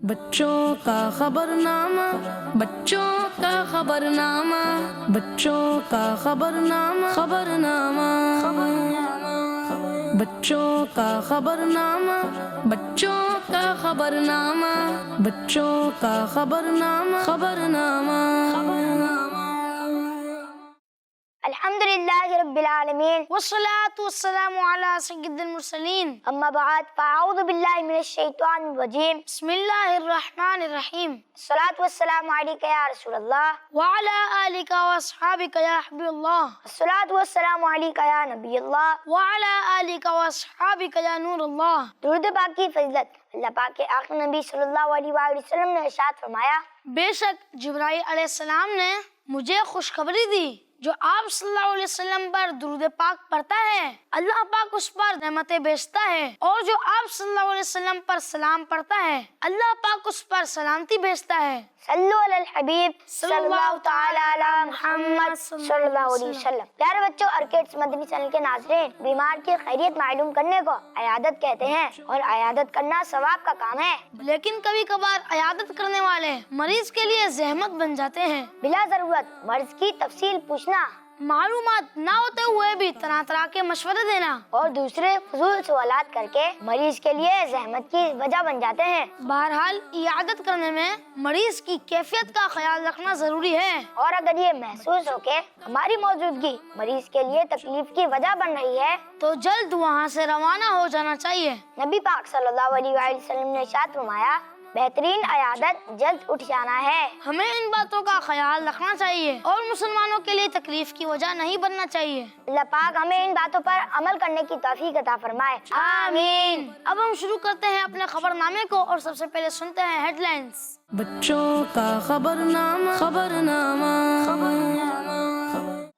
بچوں کا خبرنامہ، بچوں کا خبرنامہ، بچوں کا خبرنامہ، خبرنامہ، بچوں کا خبرنامہ، بچوں کا خبرنامہ، بچوں کا خبرنامہ، خبرنامہ۔ الحمدللہ رب العالمین والصلاة والسلام علی سید المرسلین، اما بعد فاعوذ باللہ من الشیطان الرجیم بسم اللہ الرحمن الرحیم، الصلاۃ والسلام علیک یا رسول اللہ وعلی آلک واصحابک یا حبیب اللہ، الصلاۃ والسلام علیک یا نبی اللہ وعلی آلک واصحابک یا نور اللہ۔ درود پاک کی فضیلت اللہ پاک کے آخری نبی صلی اللہ علیہ وآلہ وسلم نے ارشاد فرمایا، بے شک جبرائیل علیہ السلام نے مجھے خوشخبری دی، جو آپ صلی اللہ علیہ وسلم پر درود پاک پڑھتا ہے اللہ پاک اس پر رحمتیں بھیجتا ہے، اور جو آپ صلی اللہ علیہ وسلم پر سلام پڑھتا ہے اللہ پاک اس پر سلامتی بھیجتا ہے۔ صلو علی الحبیب صلی اللہ تعالی علی محمد صلی اللہ علیہ وسلم۔ پیارے بچوں، ارکیڈس مدنی چینل کے ناظرین، بیمار کی خیریت معلوم کرنے کو عیادت کہتے ہیں، اور عیادت کرنا ثواب کا کام ہے، لیکن کبھی کبھار عیادت کرنے والے مریض کے لیے زحمت بن جاتے ہیں۔ بلا ضرورت مرض کی تفصیل پوچھنا، معلومات نہ ہوتے ہوئے بھی طرح طرح کے مشورے دینا اور دوسرے فضول سوالات کر کے مریض کے لیے زحمت کی وجہ بن جاتے ہیں۔ بہرحال عیادت کرنے میں مریض کی کیفیت کا خیال رکھنا ضروری ہے، اور اگر یہ محسوس ہو کہ ہماری موجودگی مریض کے لیے تکلیف کی وجہ بن رہی ہے تو جلد وہاں سے روانہ ہو جانا چاہیے۔ نبی پاک صلی اللہ علیہ وآلہ وسلم نے ارشاد فرمایا، بہترین عیادت جلد اٹھ جانا ہے۔ ہمیں ان باتوں کا خیال رکھنا چاہیے اور مسلمانوں کے لیے تکلیف کی وجہ نہیں بننا چاہیے۔ اللہ پاک ہمیں ان باتوں پر عمل کرنے کی توفیق عطا فرمائے، آمین۔ اب ہم شروع کرتے ہیں اپنے خبر نامے کو، اور سب سے پہلے سنتے ہیں ہیڈ لائنز۔ بچوں کا خبرنامہ، خبرنامہ،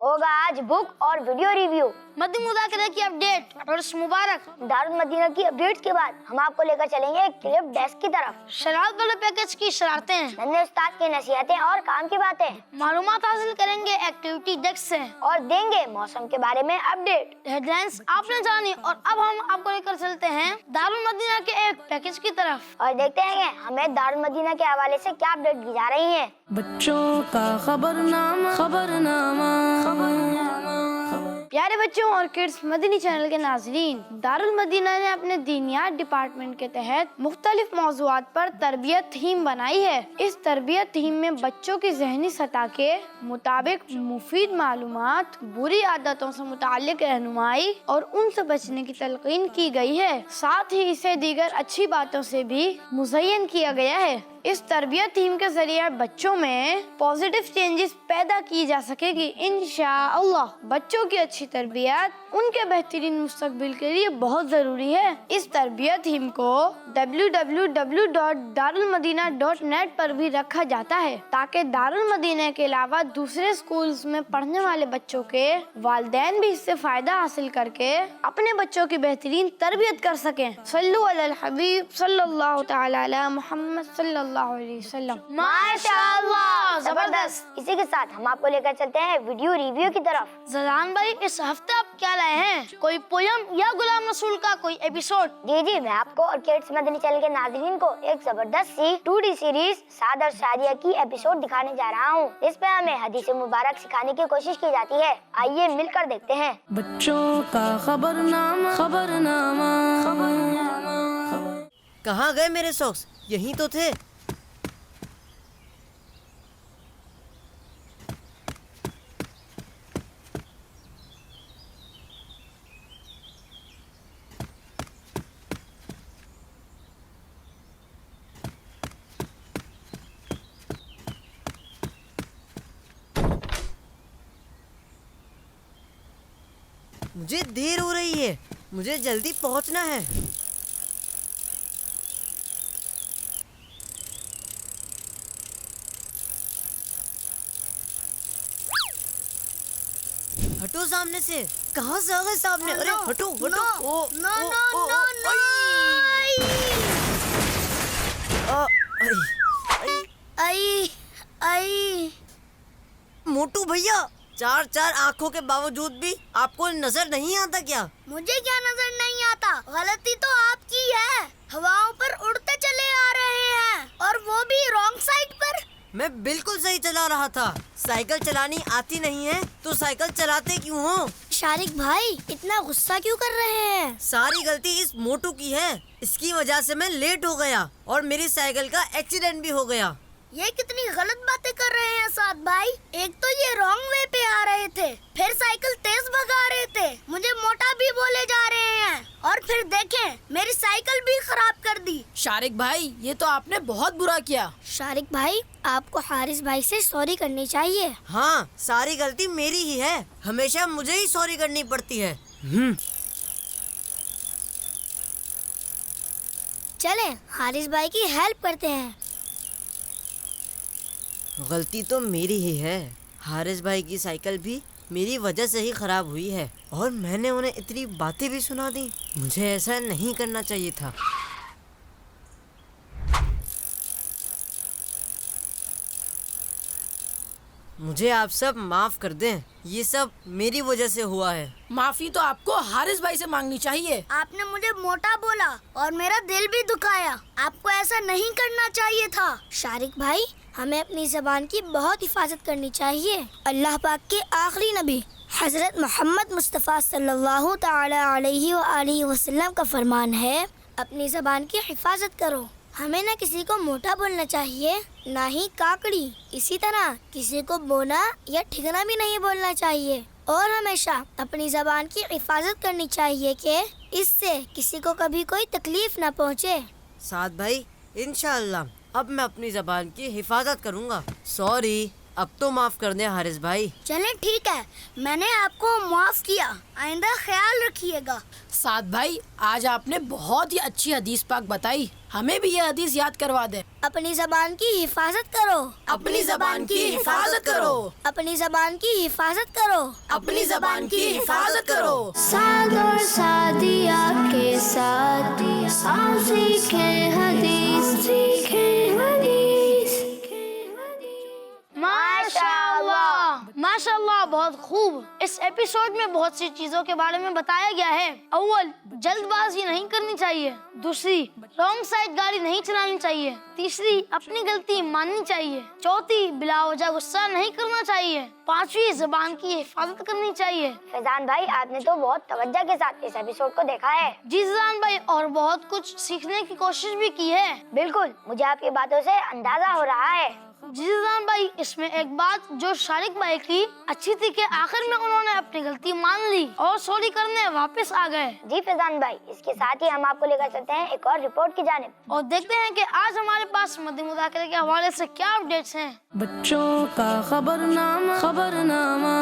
ہوگا آج بک اور ویڈیو ریویو، مدنی مذاکرے کی اپڈیٹ، عرس مبارک، دارالمدینہ کی اپڈیٹس کے بعد ہم آپ کو لے کر چلیں گے کلپ ڈیسک کی طرف، شرارت والے پیکج کی شرارتیں، ننے استاد کی نصیحتیں اور کام کی باتیں، معلومات حاصل کریں گے ایکٹیویٹی ڈیسک سے، اور دیں گے موسم کے بارے میں اپڈیٹ۔ ہیڈ لائنز آپ نے جانی، اور اب ہم آپ کو لے کر چلتے ہیں دارالمدینہ کے ایک پیکج کی طرف، اور دیکھتے ہیں کہ ہمیں دارالمدینہ کے حوالے سے کیا اپڈیٹ دی جا رہی ہیں۔ بچوں کا خبرنامہ، خبرنامہ، پیارے بچوں اور کڈس مدنی چینل کے ناظرین، دارالمدینہ نے اپنے دینیات ڈپارٹمنٹ کے تحت مختلف موضوعات پر تربیت تھیم بنائی ہے۔ اس تربیت تھیم میں بچوں کی ذہنی سطح کے مطابق مفید معلومات، بری عادتوں سے متعلق رہنمائی اور ان سے بچنے کی تلقین کی گئی ہے، ساتھ ہی اسے دیگر اچھی باتوں سے بھی مزین کیا گیا ہے۔ اس تربیت تھیم کے ذریعے بچوں میں پازیٹیو چینجز پیدا کی جا سکے گی انشاءاللہ۔ بچوں کی اچھی تربیت ان کے بہترین مستقبل کے لیے بہت ضروری ہے۔ اس تربیت تھیم کو www.darulmadina.net پر بھی رکھا جاتا ہے، تاکہ دارالمدینہ کے علاوہ دوسرے سکولز میں پڑھنے والے بچوں کے والدین بھی اس سے فائدہ حاصل کر کے اپنے بچوں کی بہترین تربیت کر سکیں۔ صلو علی الحبیب صلی اللہ تعالی علی محمد صلی اللہ علیہ وسلم۔ ماشاءاللہ، زبردست۔ اسی کے ساتھ ہم آپ کو لے کر چلتے ہیں ویڈیو ریویو کی طرف۔ زدان بھائی، اس ہفتے آپ کیا لائے ہیں؟ کوئی پویم یا غلام رسول کا کوئی ایپیسوڈ؟ جی میں آپ کو اور کڈس مدنی چینل کے ناظرین کو ایک زبردست سی 2D سیریز سعد اور شادیہ کی ایپیسوڈ دکھانے جا رہا ہوں۔ اس پہ ہمیں حدیث مبارک سکھانے کی کوشش کی جاتی ہے، آئیے مل کر دیکھتے ہیں۔ بچوں کا خبرنامہ، خبرنامہ، کہاں گئے میرے ساکس؟ یہیں تو تھے۔ مجھے دیر ہو رہی ہے، مجھے جلدی پہنچنا ہے۔ ہٹو سامنے سے، کہاں سے آ گئے سامنے؟ ارے ہٹو ہٹو۔ موٹو بھیا، چار آنکھوں کے باوجود بھی آپ کو نظر نہیں آتا کیا؟ مجھے کیا نظر نہیں آتا؟ غلطی تو آپ کی ہے، ہواؤں پر اڑتے چلے آ رہے ہیں میں بالکل صحیح چلا رہا تھا. سائیکل چلانی آتی نہیں ہے تو سائیکل چلاتے کیوں ہو؟ شارق بھائی اتنا غصہ کیوں کر رہے ہیں؟ ساری غلطی اس موٹو کی ہے. اس کی وجہ سے میں لیٹ ہو گیا اور میری سائیکل کا ایکسیڈنٹ بھی ہو گیا. یہ کتنی غلط باتیں کر رہے ہیں سعد بھائی. ایک تو یہ رانگ وے پہ آ رہے تھے, پھر سائیکل تیز بھگا رہے تھے, مجھے موٹا بھی بولے جا رہے ہیں, اور پھر دیکھیں میری سائیکل بھی خراب کر دی. شارق بھائی یہ تو آپ نے بہت برا کیا. شارق بھائی آپ کو حارث بھائی سے سوری کرنی چاہیے. ہاں ساری غلطی میری ہی ہے. ہمیشہ مجھے ہی سوری کرنی پڑتی ہے. چلیں حارث بھائی کی ہیلپ کرتے ہیں. غلطی تو میری ہی ہے. حارث بھائی کی سائیکل بھی میری وجہ سے ہی خراب ہوئی ہے اور میں نے انہیں اتنی باتیں بھی سنا دی. مجھے ایسا نہیں کرنا چاہیے تھا. مجھے آپ سب معاف کر دیں. یہ سب میری وجہ سے ہوا ہے. معافی تو آپ کو حارث بھائی سے مانگنی چاہیے. آپ نے مجھے موٹا بولا اور میرا دل بھی دکھایا. آپ کو ایسا نہیں کرنا چاہیے تھا. شارق بھائی ہمیں اپنی زبان کی بہت حفاظت کرنی چاہیے. اللہ پاک کے آخری نبی حضرت محمد مصطفیٰ صلی اللہ تعالی علیہ وآلہ وسلم کا فرمان ہے, اپنی زبان کی حفاظت کرو. ہمیں نہ کسی کو موٹا بولنا چاہیے نہ ہی کاکڑی. اسی طرح کسی کو بونا یا ٹھگنا بھی نہیں بولنا چاہیے, اور ہمیشہ اپنی زبان کی حفاظت کرنی چاہیے کہ اس سے کسی کو کبھی کوئی تکلیف نہ پہنچے. سعد بھائی انشاءاللہ اب میں اپنی زبان کی حفاظت کروں گا. سوری, اب تو معاف کر دیں حارث بھائی. چلیں ٹھیک ہے, میں نے آپ کو معاف کیا. آئندہ خیال رکھیے گا. سعد بھائی آج آپ نے بہت ہی اچھی حدیث پاک بتائی. ہمیں بھی یہ حدیث یاد کروا دیں. اپنی زبان کی حفاظت کرو. اپنی زبان کی حفاظت کرو. اپنی زبان کی حفاظت کرو. اپنی زبان کی حفاظت کرو. سعد اور سعدیہ کے ساتھ آؤ سیکھیں حدیث, سیکھیں حدیث. ماشاء اللہ بہت خوب. اس ایپیسوڈ میں بہت سی چیزوں کے بارے میں بتایا گیا ہے. اول, جلد بازی نہیں کرنی چاہیے. دوسری, رانگ سائڈ گاڑی نہیں چلانی چاہیے. تیسری, اپنی غلطی ماننی چاہیے. چوتھی, بلا وجہ غصہ نہیں کرنا چاہیے. پانچویں, زبان کی حفاظت کرنی چاہیے. فیضان بھائی آپ نے تو بہت توجہ کے ساتھ اس ایپیسوڈ کو دیکھا ہے. جی فیضان بھائی, اور بہت کچھ سیکھنے کی کوشش بھی کی ہے. بالکل, مجھے آپ کی باتوں سے اندازہ ہو رہا ہے. جی فیضان بھائی, اس میں ایک بات جو شارق بھائی کی اچھی تھی کہ آخر میں انہوں نے اپنی غلطی مان لی اور سوری کرنے واپس آ گئے. جی فیضان بھائی, اس کے ساتھ ہی ہم آپ کو لے کر چلتے ہیں ایک اور رپورٹ کی جانب, اور دیکھتے ہیں کہ آج ہمارے پاس مدنی مذاکرے کے حوالے سے کیا اپڈیٹس ہیں. بچوں کا خبرنامہ, خبرنامہ.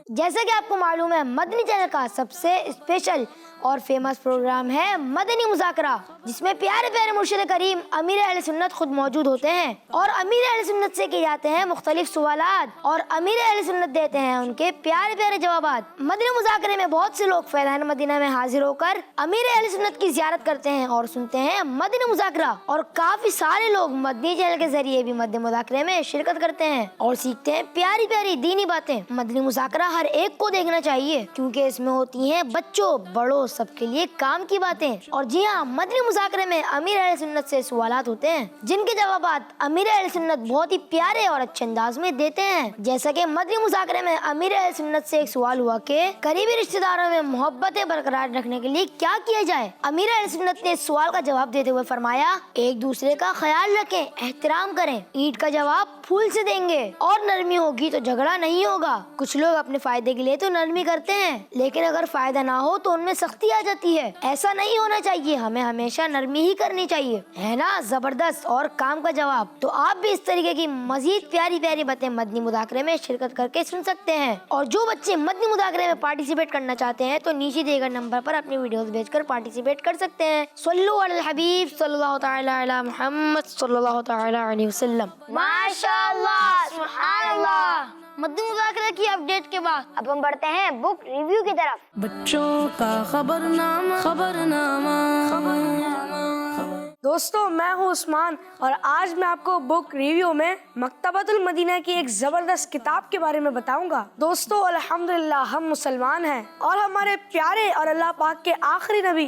جیسا کہ آپ کو معلوم ہے, مدنی چینل کا سب سے اسپیشل اور فیمس پروگرام ہے مدنی مذاکرہ, جس میں پیارے پیارے مرشد کریم امیر اہل سنت خود موجود ہوتے ہیں اور امیر اہل سنت سے کیے جاتے ہیں مختلف سوالات, اور امیر اہل سنت دیتے ہیں ان کے پیارے پیارے جوابات. مدنی مذاکرے میں بہت سے لوگ فیضان مدینہ میں حاضر ہو کر امیر اہل سنت کی زیارت کرتے ہیں اور سنتے ہیں مدنی مذاکرہ, اور کافی سارے لوگ مدنی چینل کے ذریعے بھی مدنی مذاکرے میں شرکت کرتے ہیں اور سیکھتے ہیں پیاری پیاری دینی باتیں. مدنی مذاکرہ ہر ایک کو دیکھنا چاہیے کیونکہ اس میں ہوتی ہیں بچوں بڑوں سب کے لیے کام کی باتیں. اور جی ہاں, مدنی مذاکرے میں امیر اہل سنت سے سوالات ہوتے ہیں جن کے جوابات امیر اہل سنت بہت ہی پیارے اور اچھے انداز میں دیتے ہیں. جیسا کہ مدنی مذاکرے میں امیر اہل سنت سے ایک سوال ہوا کہ قریبی رشتہ داروں میں محبتیں برقرار رکھنے کے لیے کیا کیا جائے. امیر اہل سنت نے اس سوال کا جواب دیتے ہوئے فرمایا, ایک دوسرے کا خیال رکھیں, احترام کریں. اینٹ کا جواب پھول سے دیں گے, اور نرمی ہوگی تو جھگڑا نہیں ہوگا. کچھ لوگ اپنے فائدے کے لیے تو نرمی کرتے ہیں, لیکن اگر فائدہ نہ ہو تو ان میں سختی آ جاتی ہے. ایسا نہیں ہونا چاہیے, ہمیں ہمیشہ نرمی ہی کرنی چاہیے, ہے نا. زبردست اور کام کا جواب. تو آپ بھی اس طریقے کی مزید پیاری پیاری باتیں مدنی مذاکرے میں شرکت کر کے سن سکتے ہیں. اور جو بچے مدنی مذاکرے میں پارٹیسپیٹ کرنا چاہتے ہیں تو نیچے دیے گئے نمبر پر اپنی ویڈیوز بھیج کر پارٹیسپیٹ کر سکتے ہیں. صلو علی الحبیب صلی اللہ تعالی علی محمد صلی اللہ تعالی علیہ وسلم. ماشاءاللہ, سبحان اللہ. مدنی مذاکرے کی اپڈیٹ کے بعد اب ہم بڑھتے ہیں بک ریویو کی طرف. بچوں کا خبرنامہ, خبرنامہ. دوستو, میں ہوں عثمان اور آج میں آپ کو بک ریویو میں مکتبۃ المدینہ کی ایک زبردست کتاب کے بارے میں بتاؤں گا. دوستو الحمدللہ ہم مسلمان ہیں اور ہمارے پیارے اور اللہ پاک کے آخری نبی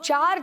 4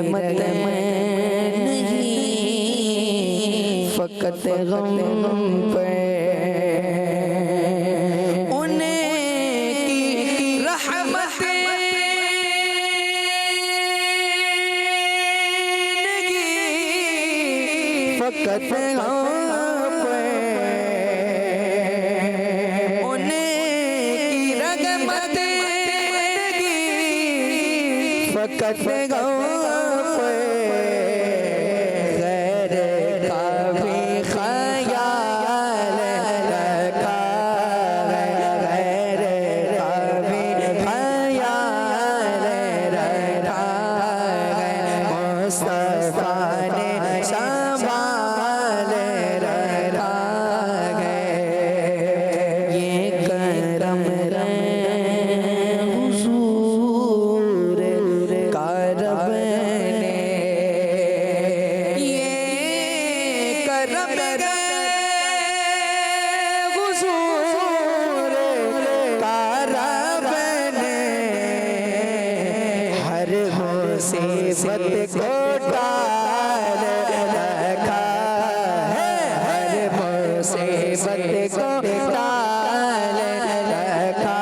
رحمت نہیں فقط غم پہ فقط غم پہ انہیں کی رحمت فقط غم پہ غیر کا بھی خیال رکھا غیر کا بھی خیال رکھا مصطفیٰ نے سنبھال رکھا ہے یہ کرم حضور کا رب نے یہ کرم حضور کا رب نے ہر مصیبت کو ٹال رکھا ہے ہر مصیبت کو ٹال رکھا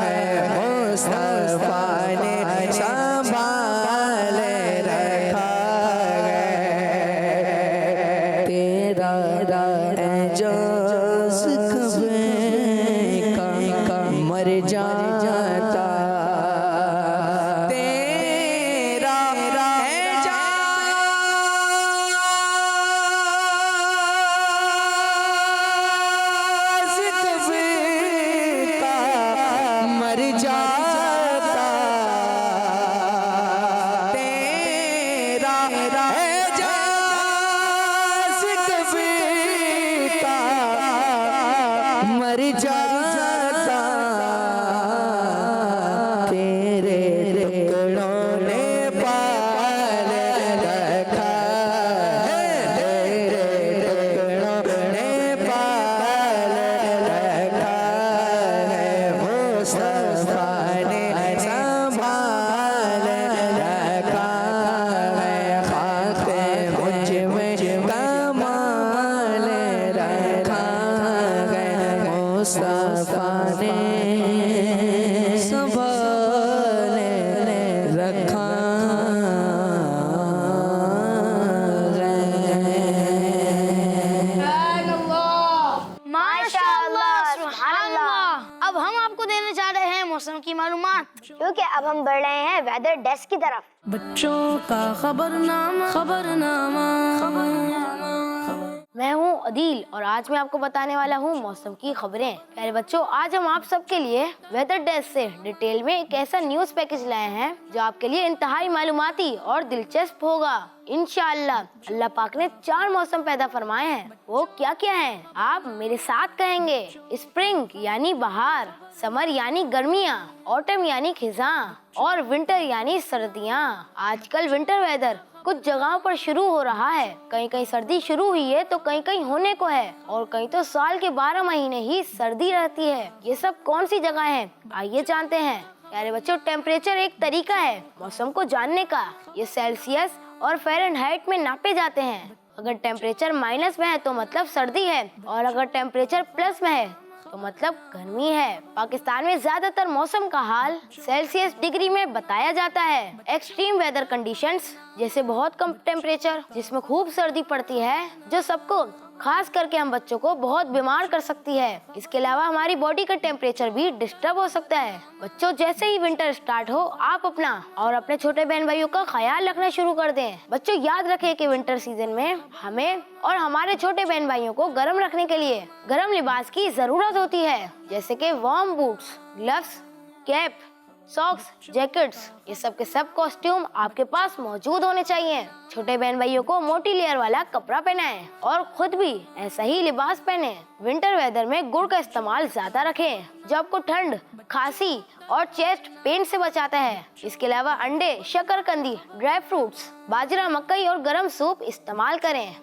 ہے مصطفیٰ نے سنبھال رکھا ہے تیرا اعجاز کبھی کا مر جاتا مر جاتا تیرا اعجاز کبھی کا مر جاتا تیرے ٹکڑوں نے پال رکھا ہے تیرے ٹکڑوں نے پال رکھا ہے مصطفیٰ نے سنبھال رکھا ہے خاک مجھ میں کمال رکھا ہے مصطفیٰ نے سنبھال رکھا ماشاءاللہ سبحان اللہ اب ہم آپ کو دینے جا رہے ہیں موسم کی معلومات کیونکہ اب ہم بڑھ رہے ہیں ویدر ڈیسک کی طرف بچوں کا خبرنامہ خبرنامہ میں ہوں عدیل اور آج میں آپ کو بتانے والا ہوں موسم کی خبریں۔ پیارے بچوں، آج ہم آپ سب کے لیے ویدر ڈیسک سے ڈیٹیل میں ایک ایسا نیوز پیکج لائے ہیں جو آپ کے لیے انتہائی معلوماتی اور دلچسپ ہوگا۔ انشاءاللہ اللہ پاک نے 4 موسم پیدا فرمائے ہیں، وہ کیا کیا ہیں آپ میرے ساتھ کہیں گے۔ اسپرنگ یعنی بہار، سمر یعنی گرمیاں، آٹم یعنی خزاں اور ونٹر یعنی سردیاں۔ آج کل ونٹر ویدر کچھ جگہوں پر شروع ہو رہا ہے، کہیں کہیں سردی شروع ہوئی ہے تو کہیں کہیں ہونے کو ہے، اور کہیں تو سال کے 12 مہینے ہی سردی رہتی ہے۔ یہ سب کون سی جگہ ہیں، آئیے جانتے ہیں۔ پیارے بچوں، ٹیمپریچر ایک طریقہ ہے موسم کو جاننے کا۔ یہ سیلسیس اور فیرن ہائٹ میں ناپے جاتے ہیں۔ اگر ٹیمپریچر مائنس میں ہے تو مطلب سردی ہے، اور اگر ٹیمپریچر پلس میں ہے تو مطلب گرمی ہے۔ پاکستان میں زیادہ تر موسم کا حال سیلسیس ڈگری میں بتایا جاتا ہے۔ ایکسٹریم ویدر کنڈیشنز جیسے بہت کم ٹیمپریچر جس میں خوب سردی پڑتی ہے، جو سب کو خاص کر کے ہم بچوں کو بہت بیمار کر سکتی ہے۔ اس کے علاوہ ہماری باڈی کا ٹیمپریچر بھی ڈسٹرب ہو سکتا ہے۔ بچوں، جیسے ہی ونٹر سٹارٹ ہو، آپ اپنا اور اپنے چھوٹے بہن بھائیوں کا خیال رکھنا شروع کر دیں۔ بچوں، یاد رکھیں کہ ونٹر سیزن میں ہمیں اور ہمارے چھوٹے بہن بھائیوں کو گرم رکھنے کے لیے گرم لباس کی ضرورت ہوتی ہے، جیسے کہ warm boots, gloves, cap, socks, jackets, یہ سب کے سب کاسٹیوم آپ کے پاس موجود ہونے چاہیے۔ چھوٹے بہن بھائیوں کو موٹی لیئر والا کپڑا پہنائیں اور خود بھی ایسا ہی لباس پہنیں۔ ونٹر ویدر میں گڑ کا استعمال زیادہ رکھیں جو آپ کو ٹھنڈ، کھانسی اور چیسٹ پین سے بچاتا ہے۔ اس کے علاوہ انڈے، شکر قندی، ڈرائی فروٹس، باجرہ، مکئی اور گرم سوپ استعمال کریں۔